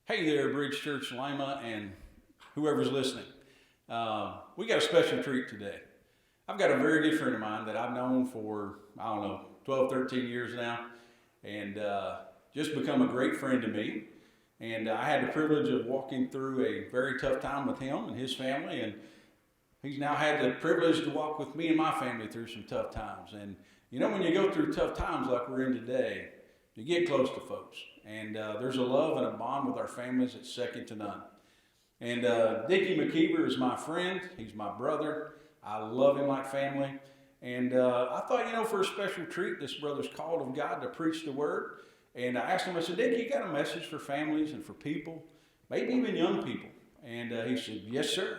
Hey there, Bridge Church Lima, and whoever's listening. We got a special treat today. I've got a very good friend of mine that I've known for, 12, 13 years now, and just become a great friend to me. And I had the privilege of walking through a very tough time with him and his family, and he's now had the privilege to walk with me and my family through some tough times. And you know, when you go through tough times like we're in today, you get close to folks. And there's a love and a bond with our families that's second to none. And Dickie McKeever is my friend. He's my brother. I love him like family. And I thought, for a special treat, this brother's called of God to preach the word. And I asked him, I said, Dickie, you got a message for families and for people, maybe even young people? And he said, yes, sir.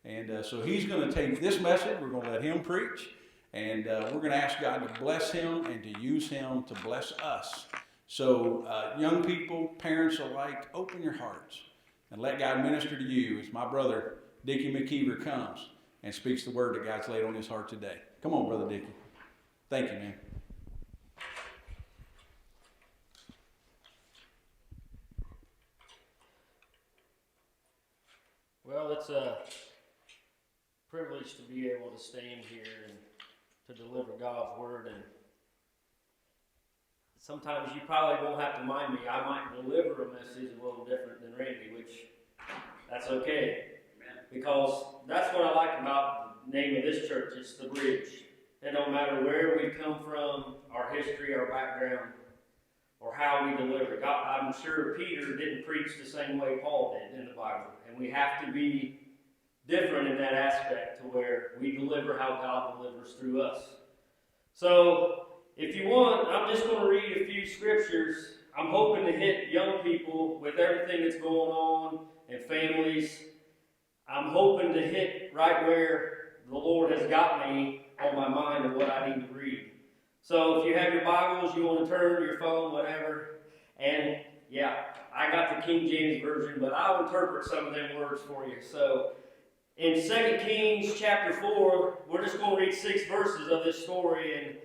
And so he's going to take this message. We're going to let him preach. And we're going to ask God to bless him and to use him to bless us. So young people, parents alike, open your hearts and let God minister to you as my brother, Dickie McKeever, comes and speaks the word that God's laid on his heart today. Come on, Brother Dickie. Thank you, man. Well, it's a privilege to be able to stand here and to deliver God's word. And sometimes you probably won't have to mind me. I might deliver a message a little different than Randy, which that's okay. Because that's what I like about the name of this church. It's the bridge. It don't matter where we come from, our history, our background, or how we deliver. God, I'm sure Peter didn't preach the same way Paul did in the Bible. And we have to be different in that aspect to where we deliver how God delivers through us. So, if you want, I'm just going to read a few scriptures. I'm hoping to hit young people with everything that's going on and families. I'm hoping to hit right where the Lord has got me on my mind of what I need to read. So if you have your Bibles, you want to turn your phone, whatever. And yeah, I got the King James Version, but I'll interpret some of them words for you. So in 2 Kings chapter 4, we're just going to read 6 verses of this story. And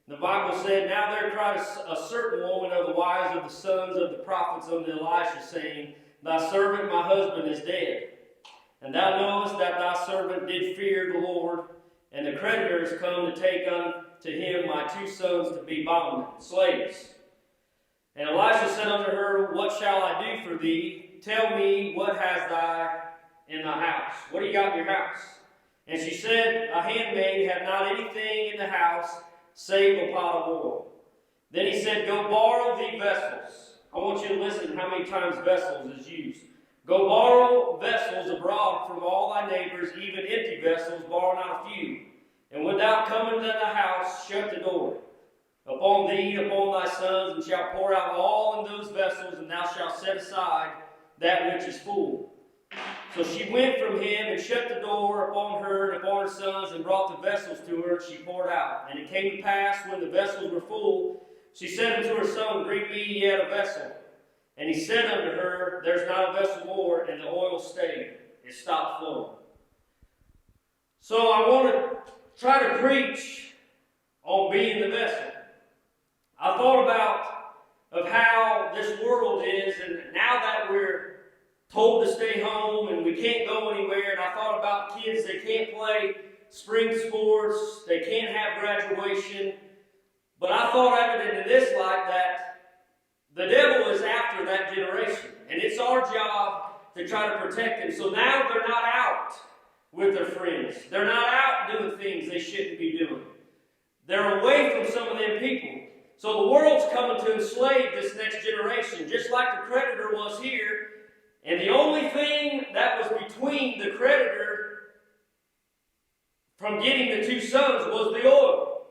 the Bible said, Now there cried a certain woman of the wives of the sons of the prophets unto Elisha, saying, Thy servant my husband is dead. And thou knowest that thy servant did fear the Lord, and the creditors come to take unto him my 2 sons to be bondmen, slaves. And Elisha said unto her, What shall I do for thee? Tell me, what hast thou in thy house? What do you got in your house? And she said, A handmaid hath not anything in the house, save a pot of oil. Then he said, Go borrow thee vessels. I want you to listen how many times vessels is used. Go borrow vessels abroad from all thy neighbors, even empty vessels, borrow not a few. And when thou come into the house, shut the door upon thee and upon thy sons, and shalt pour out all in those vessels, and thou shalt set aside that which is full. So she went from him and shut the door upon her and upon her sons, and brought the vessels to her, and she poured out. And it came to pass, when the vessels were full, she said unto her son, Bring me yet a vessel. And he said unto her, There's not a vessel more, and the oil stayed. It stopped flowing. So I want to try to preach on being the vessel. I thought about of how this world is, and now that we're told to stay home and we can't go anywhere, and I thought about kids, they can't play spring sports, they can't have graduation, but I thought of it in this light that the devil is after that generation, and it's our job to try to protect them. So now they're not out with their friends. They're not out doing things they shouldn't be doing. They're away from some of them people. So the world's coming to enslave this next generation, just like the creditor was here. And the only thing that was between the creditor from getting the 2 sons was the oil.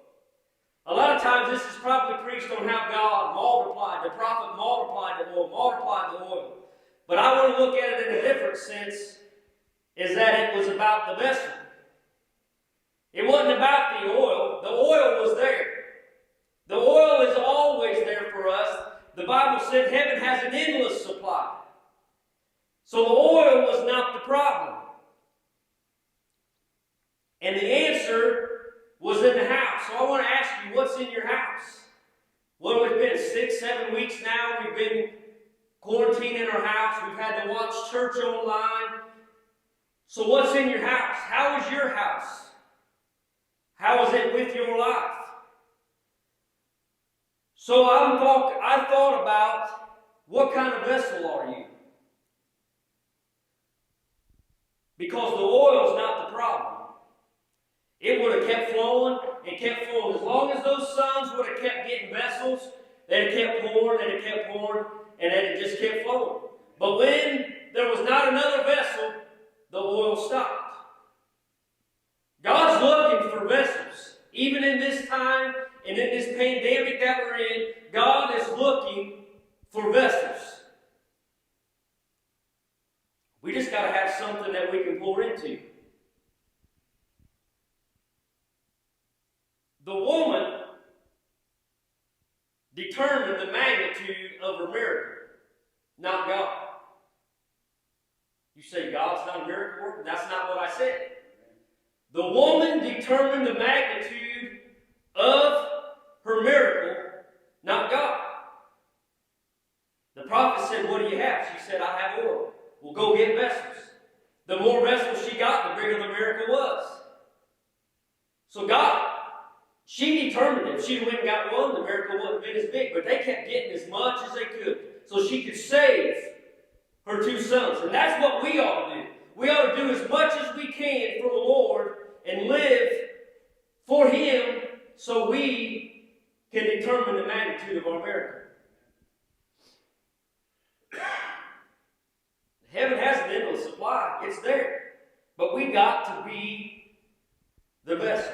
A lot of times this is probably preached on how God multiplied, the prophet multiplied the oil. But I want to look at it in a different sense, is that it was about the vessel. It wasn't about the oil. The oil was there. The oil is always there for us. The Bible said heaven has an endless supply. So the oil was not the problem. And the answer was in the house. So I want to ask you, what's in your house? What have it been, 6, 7 weeks now? We've been quarantined in our house. We've had to watch church online. So what's in your house? How is your house? How is it with your life? So I thought about, what kind of vessel are you? Because the oil is not the problem. It would have kept flowing and kept flowing. As long as those sons would have kept getting vessels, they'd have kept pouring, and it kept pouring, and then it just kept flowing. But when there was not another vessel, the oil stopped. God's looking for vessels. Even in this time and in this pandemic that we're in, God is looking for vessels. We just got to have something that we can pour into. The woman determined the magnitude of her miracle, not God. You say God's not a miracle worker? That's not what I said. The woman determined the magnitude of her miracle, not God. The prophet said, "What do you have?" She said, "I have oil." "Well, go get vessels." The more vessels she got, the bigger the miracle was. So she determined it. If she went and got one, the miracle wouldn't have been as big. But they kept getting as much as they could so she could save her two sons. And that's what we ought to do. We ought to do as much as we can for the Lord and live for Him so we can determine the magnitude of our miracle. Heaven has an endless supply. It's there. But we got to be the vessel.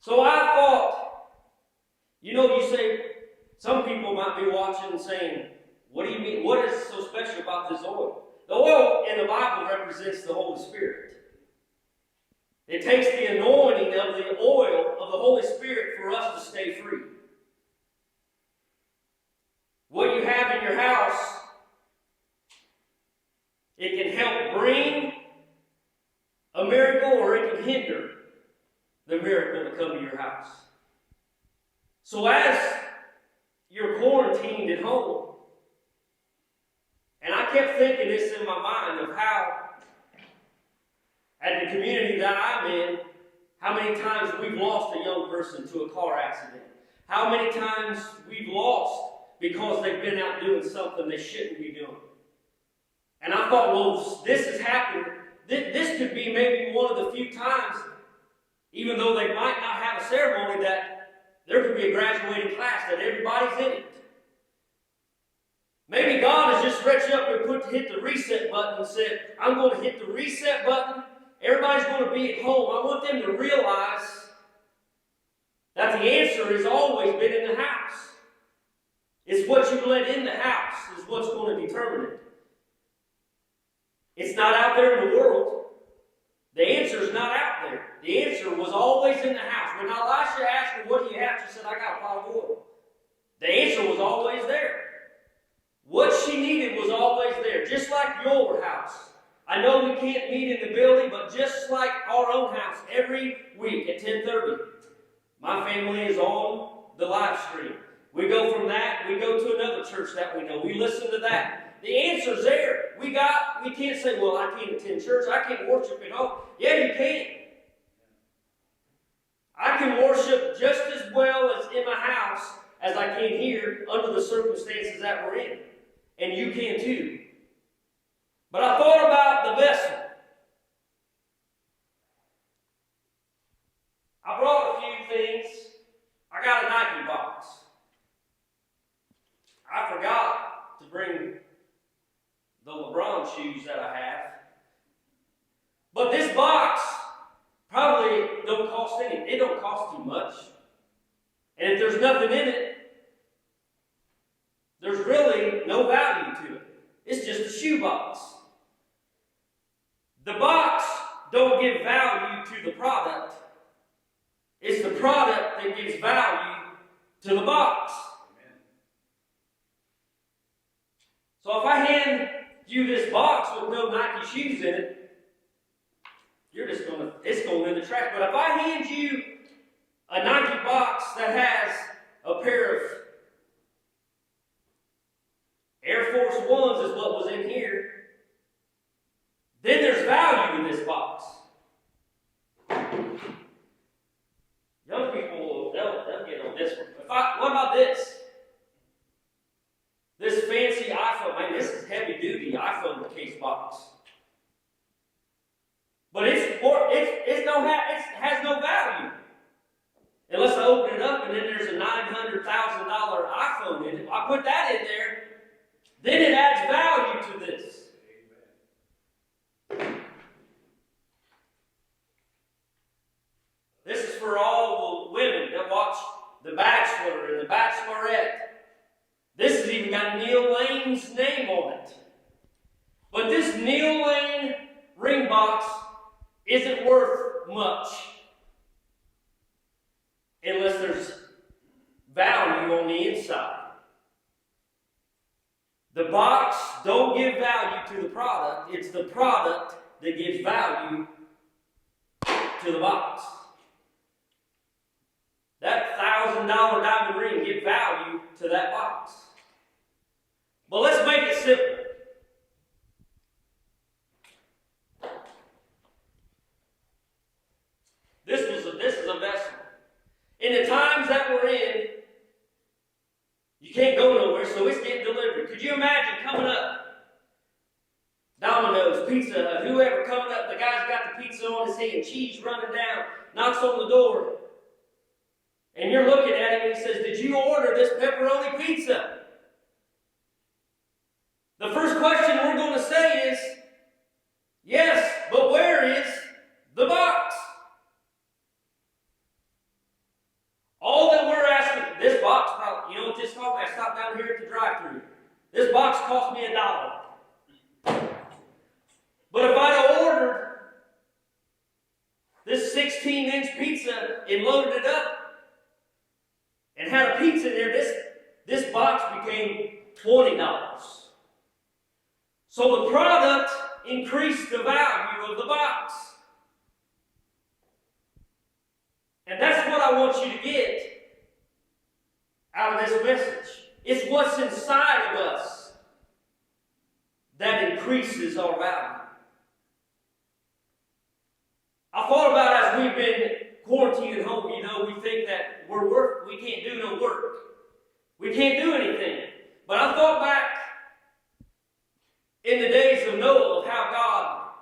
So I thought, you say, some people might be watching and saying, what do you mean? What is so special about this oil? The oil in the Bible represents the Holy Spirit. It takes the anointing of the oil of the Holy Spirit for us to stay free. What you have in your house, it can help bring a miracle or it can hinder the miracle to come to your house. So as you're quarantined at home, and I kept thinking this in my mind of how, at the community that I'm in, how many times we've lost a young person to a car accident. How many times we've lost because they've been out doing something they shouldn't be doing. And I thought, well, this has happened. This could be maybe one of the few times, even though they might not have a ceremony, that there could be a graduating class, that everybody's in it. Maybe God has just stretched up and hit the reset button and said, I'm going to hit the reset button. Everybody's going to be at home. I want them to realize that the answer has always been in the house. It's what you let in the house is what's going to determine it. It's not out there in the world. The answer is not out there. The answer was always in the house. When Elisha asked her, what do you have? She said, I got a pot of oil. The answer was always there. What she needed was always there. Just like your house. I know we can't meet in the building, but just like our own house, every week at 10:30, my family is on the live stream. We go from that, we go to another church that we know. We listen to that. The answer's there. We can't say, well, I can't attend church. I can't worship at home. Yeah, you can. I can worship just as well as in my house as I can here under the circumstances that we're in. And you can too. But I thought about the vessel. I brought a few things. I got a Nike box. I forgot to bring the LeBron shoes that I have. But this box probably don't cost anything. It don't cost too much. And if there's nothing in it, there's really no value to it. It's just a shoe box. The box don't give value to the product. It's the product that gives value to the box. Amen. So if I hand you this box with no Nike shoes in it, it's going in the trash. But if I hand you a Nike box that has a pair of Air Force Ones is what was in here. Then there's value in this box. Young people, they'll get on this one. What about this? This fancy iPhone. Man, this is heavy-duty iPhone case box. But it has no value. Unless I open it up and then there's a $900,000 iPhone in it. I put that in there. Then it adds value to this. This is for all the women that watch The Bachelor and The Bachelorette. This has even got Neil Lane's name on it. But this Neil Lane ring box isn't worth much unless there's value on the inside. The box don't give value to the product. It's the product that gives value to the box. That $1,000 diamond ring gives value to that box. But let's make it simple. This is a vessel. In the times that we're in, you can't go nowhere, so it's getting delivered. Could you imagine coming up? Domino's, Pizza, whoever coming up, the guy's got the pizza on his hand, cheese running down, knocks on the door. And you're looking at him and he says, "Did you order this pepperoni pizza?" The first question we're going to say is, "Yes, but where is the box?" All that we're asking, this box, probably, you know, just told me, I stopped down here at the drive-thru. This box cost me $1. But if I'd have ordered this 16-inch pizza and loaded it up and had a pizza in there, this box became $20. So the product increased the value of the box. And that's what I want you to get out of this message. It's what's inside of us that increases our value. I thought about as we've been quarantined at home, you know, we think that we can't do no work. We can't do anything. But I thought back in the days of Noah of how God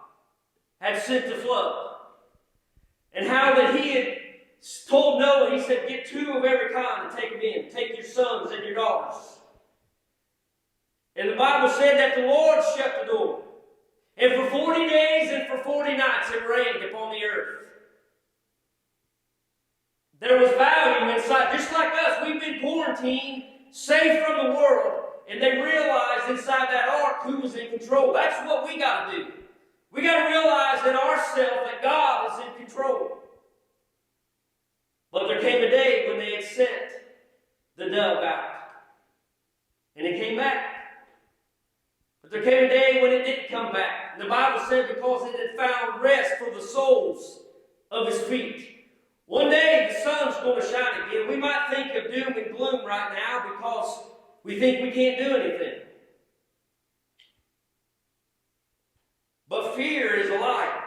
had sent the flood. And how that he had told Noah, he said, "Get 2 of every kind and take them in. Take your sons and your daughters." And the Bible said that the Lord shut the door. And for 40 days and for 40 nights it rained upon the earth. There was value inside. Just like us, we've been quarantined, safe from the world. And they realized inside that ark who was in control. That's what we got to do. We got to realize in ourselves that God is in control. But there came a day when they had sent the dove out. And it came back. But there came a day when it didn't come back. And the Bible said because it had found rest for the soles of his feet. One day the sun's going to shine again. We might think of doom and gloom right now because we think we can't do anything. But fear is a liar.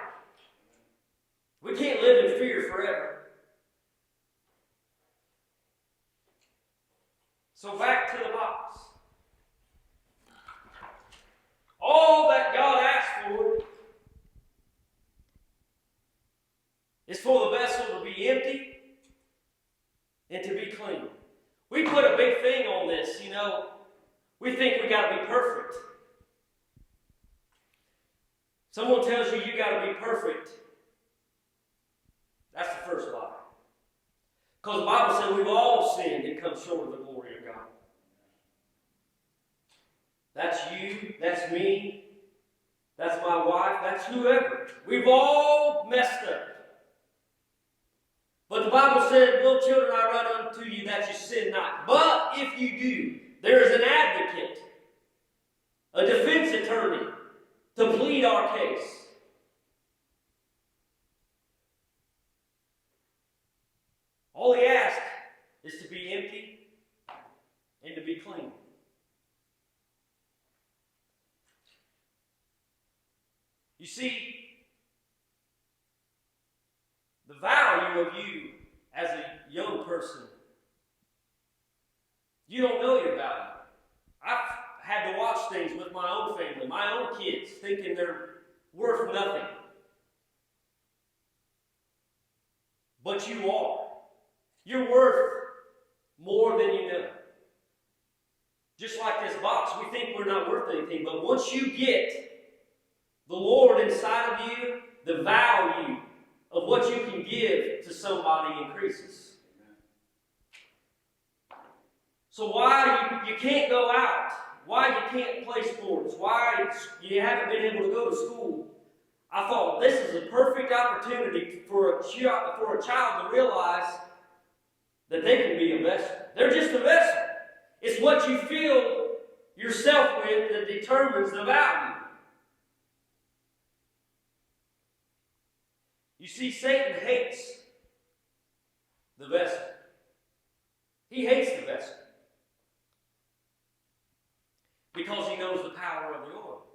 We can't live in fear forever. So back to the box. All that God asked for is for the vessel to be empty and to be clean. We put a big thing on this, you know. We think we got to be perfect. Someone tells you got to be perfect. That's the first lie. Because the Bible says we've all sinned and come short of the glory of God. That's you, that's me, that's my wife, that's whoever. We've all messed up. But the Bible said, "Little children, I write unto you that you sin not. But if you do, there is an advocate, a defense attorney, to plead our case." All he asks is to be empty and to be clean. You see, the value of you as a young person, you don't know your value. I've had to watch things with my own family, my own kids, thinking they're worth nothing. But you are. You're worth more than you know. Just like this box, we think we're not worth anything, but once you get the Lord inside of you, the value of what you can give to somebody increases. So why you can't go out, why you can't play sports, why you haven't been able to go to school, I thought this is a perfect opportunity for a child to realize that they can be a vessel. They're just a vessel. It's what you fill yourself with that determines the value. You see, Satan hates the vessel. He hates the vessel because he knows the power of the oil.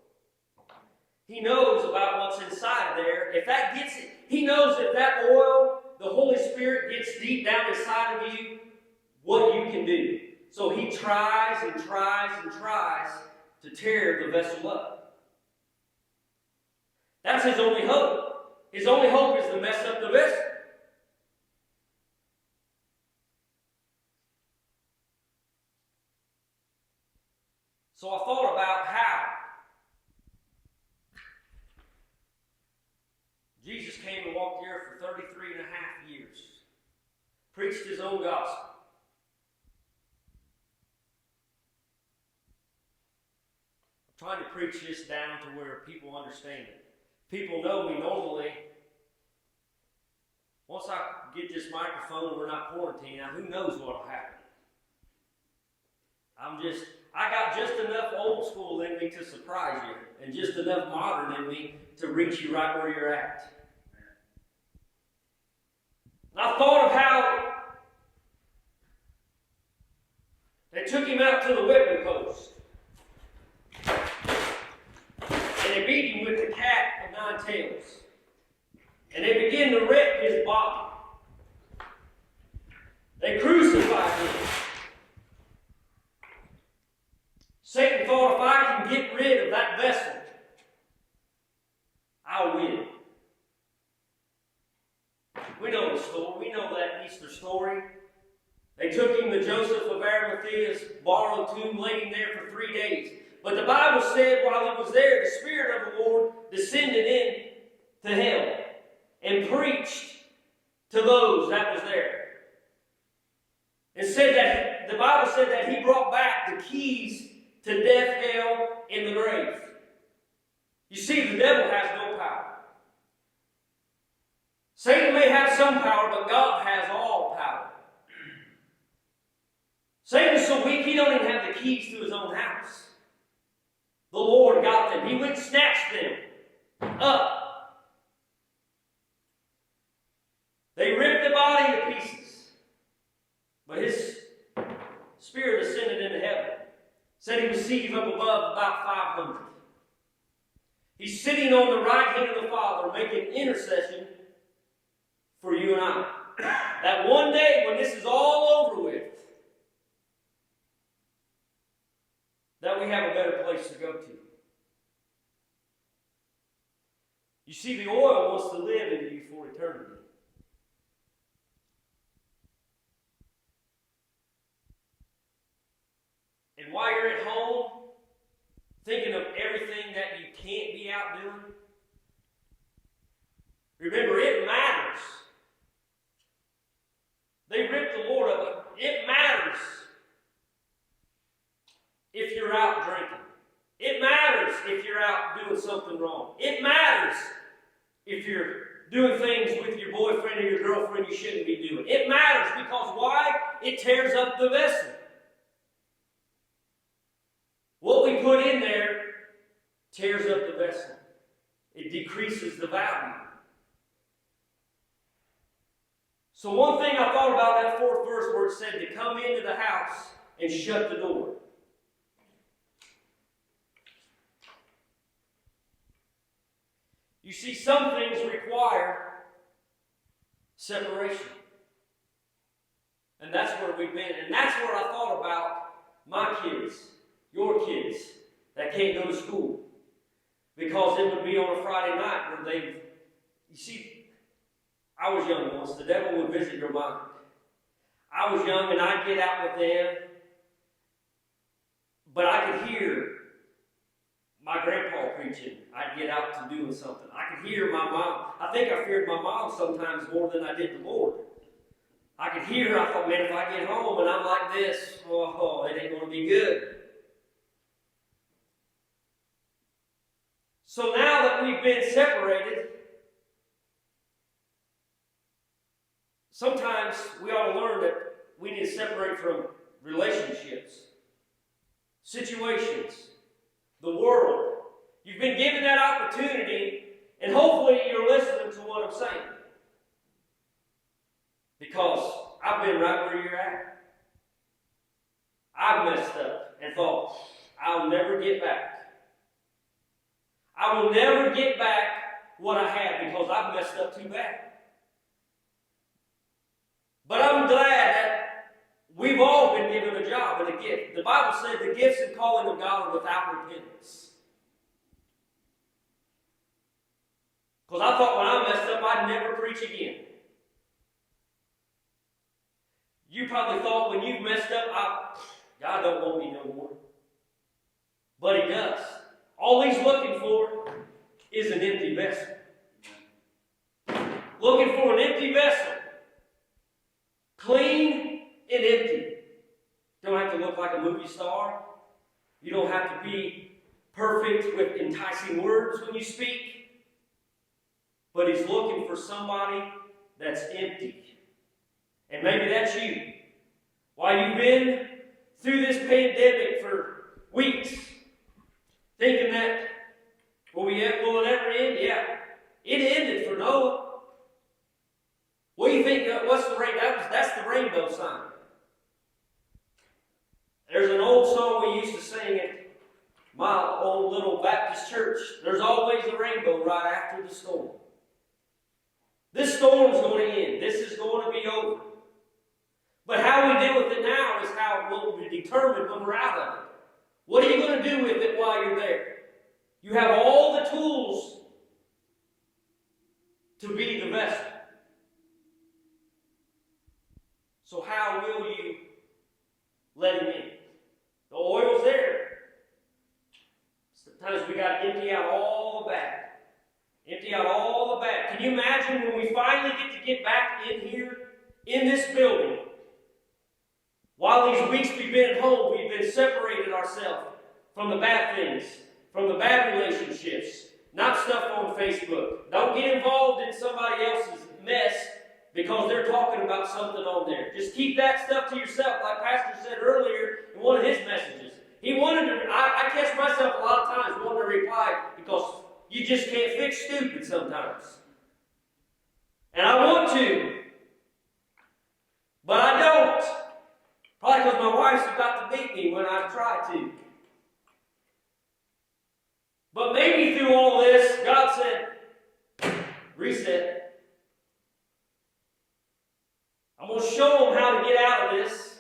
He knows about what's inside there. If that gets it, he knows if that oil, the Holy Spirit, gets deep down inside of you, what you can do. So he tries and tries and tries to tear the vessel up. That's his only hope. His only hope is to mess up the vessel. So I thought about how Jesus came and walked the earth for 33 and a half years. Preached his own gospel. I'm trying to preach this down to where people understand it. People know me normally. Once I get this microphone, we're not quarantined. Now, who knows what will happen? I got just enough old school in me to surprise you, and just enough modern in me to reach you right where you're at. I thought of how they took him out to the whipping post. And they beat him with the cat of 9 tails. And they began to rip his body. They crucified him. Satan thought, if I can get rid of that vessel, I'll win. We know the story. We know that Easter story. They took him to Joseph of Arimathea's borrowed tomb, laid him there for 3 days. But the Bible said while he was there, the Spirit of the Lord descended in to him and preached to those that was there. And said that the Bible said that he brought back the keys to death, hell, and the grave. You see, the devil has no power. Satan may have some power, but God has all power. Satan's so weak, he don't even have the keys to his own house. The Lord got them. He went and snatched them up. They ripped the body to pieces. But his spirit ascended into heaven. Said he was seated up above about 500. He's sitting on the right hand of the Father, making intercession for you and I. That one day when this is all over with, that we have a better place to go to. You see, the oil wants to live in you for eternity. And while you're at home, thinking of everything that you can't be out doing, remember, it matters. They ripped the Lord up. It matters if you're out drinking. It matters if you're out doing something wrong. It matters if you're doing things with your boyfriend or your girlfriend you shouldn't be doing. It matters because why? It tears up the vessel. What we put in there tears up the vessel. It decreases the value. So one thing I thought about that 4th verse where it said to come into the house and shut the door. You see, some things require separation. And that's where we've been. And that's where I thought about my kids, your kids, that can't go to school. Because it would be on a Friday night where they, you see, I was young once. The devil would visit your mind. I was young and I'd get out with them, but I could hear my grandpa preaching. I'd get out to doing something. I could hear my mom. I think I feared my mom sometimes more than I did the Lord. I could hear her. I thought, man, if I get home and I'm like this, oh, it ain't going to be good. So now that we've been separated, sometimes we ought to learn that we need to separate from relationships, situations, the world. You've been given that opportunity, and hopefully you're listening to what I'm saying. Because I've been right where you're at. I've messed up and thought, I'll never get back. I will never get back what I had because I've messed up too bad. But I'm glad that we've all been given a job and a gift. The Bible said the gifts and calling of God are without repentance. Because I thought when I messed up, I'd never preach again. You probably thought when you've messed up, God don't want me no more. But He does. All He's looking for is an empty vessel. Looking for an empty vessel. Clean and empty. Don't have to look like a movie star. You don't have to be perfect with enticing words when you speak. But He's looking for somebody that's empty. And maybe that's you. While you've been through this pandemic for weeks, thinking that, will it ever end? Yeah. It ended for Noah. What do you think? What's the that's the rainbow sign. There's an old song we used to sing at my old little Baptist church. There's always a rainbow right after the storm. This storm's going to end. This is going to be over. But how we deal with it now is how it will be determined when we're out of it. What are you going to do with it while you're there? You have all the tools to be the vessel. So how will you let Him in? The oil's there. Sometimes we got to empty out all the bad. Empty out all the bad. Can you imagine when we finally get back in here, in this building? While these weeks we've been at home, we've been separated ourselves from the bad things, from the bad relationships, not stuff on Facebook. Don't get involved in somebody else's mess because they're talking about something on there. Just keep that stuff to yourself, like Pastor said earlier in one of his messages. He wanted to, I catch myself a lot of times wanting to reply because you just can't fix stupid sometimes. And I want to, but I don't. Probably because my wife's about to beat me when I try to. But maybe through all this, God said, reset. I'm going to show them how to get out of this.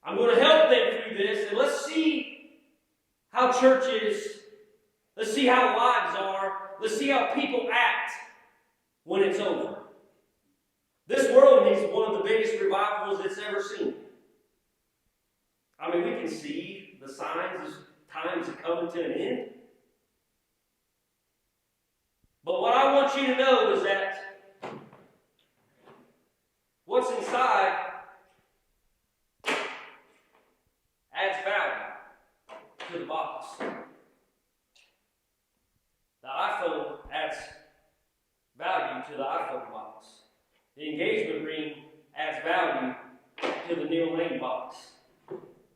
I'm going to help them through this. And let's see how church is. Let's see how lives are. Let's see how people act when it's over. This world needs one of the biggest revivals it's ever seen. I mean, we can see the signs of times are coming to an end. But what I want you to know is that what's inside adds value to the box. The iPhone adds value to the iPhone box. The engagement ring adds value to the Neil Lane box.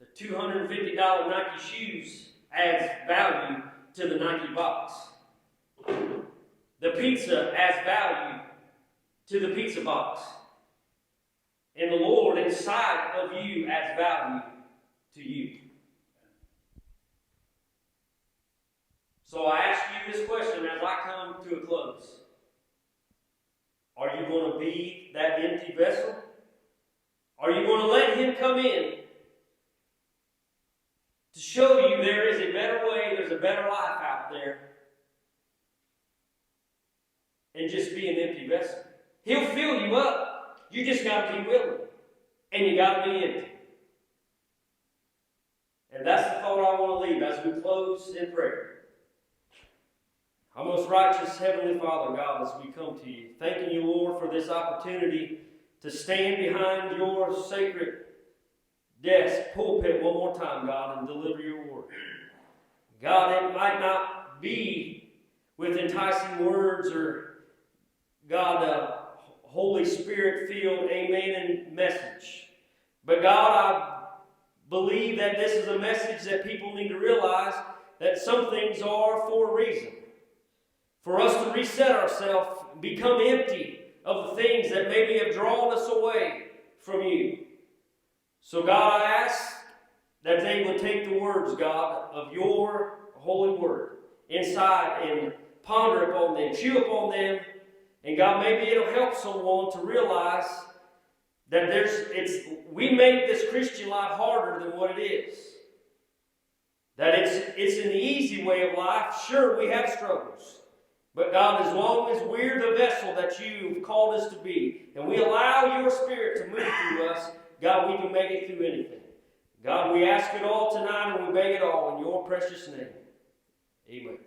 The $250 Nike shoes adds value to the Nike box. The pizza adds value to the pizza box. And the Lord inside of you adds value to you. So I ask you this question as I come to a close. Are you going to be that empty vessel? Are you going to let Him come in to show you there is a better way, there's a better life out there, and just be an empty vessel? He'll fill you up. You just got to be willing. And you got to be empty. And that's the thought I want to leave as we close in prayer. Our most righteous Heavenly Father, God, as we come to you, thanking you, Lord, for this opportunity to stand behind your sacred desk, pulpit one more time, God, and deliver your word. God, it might not be with enticing words or, God, a Holy Spirit-filled amen and message. But God, I believe that this is a message that people need to realize that some things are for a reason. For us to reset ourselves, become empty of the things that maybe have drawn us away from you. So God, I ask that they would take the words, God, of your holy word inside and ponder upon them, chew upon them, and God, maybe it'll help someone to realize that we make this Christian life harder than what it is. That it's an easy way of life. Sure, we have struggles. But God, as long as we're the vessel that you've called us to be, and we allow your Spirit to move through us, God, we can make it through anything. God, we ask it all tonight, and we beg it all in your precious name. Amen.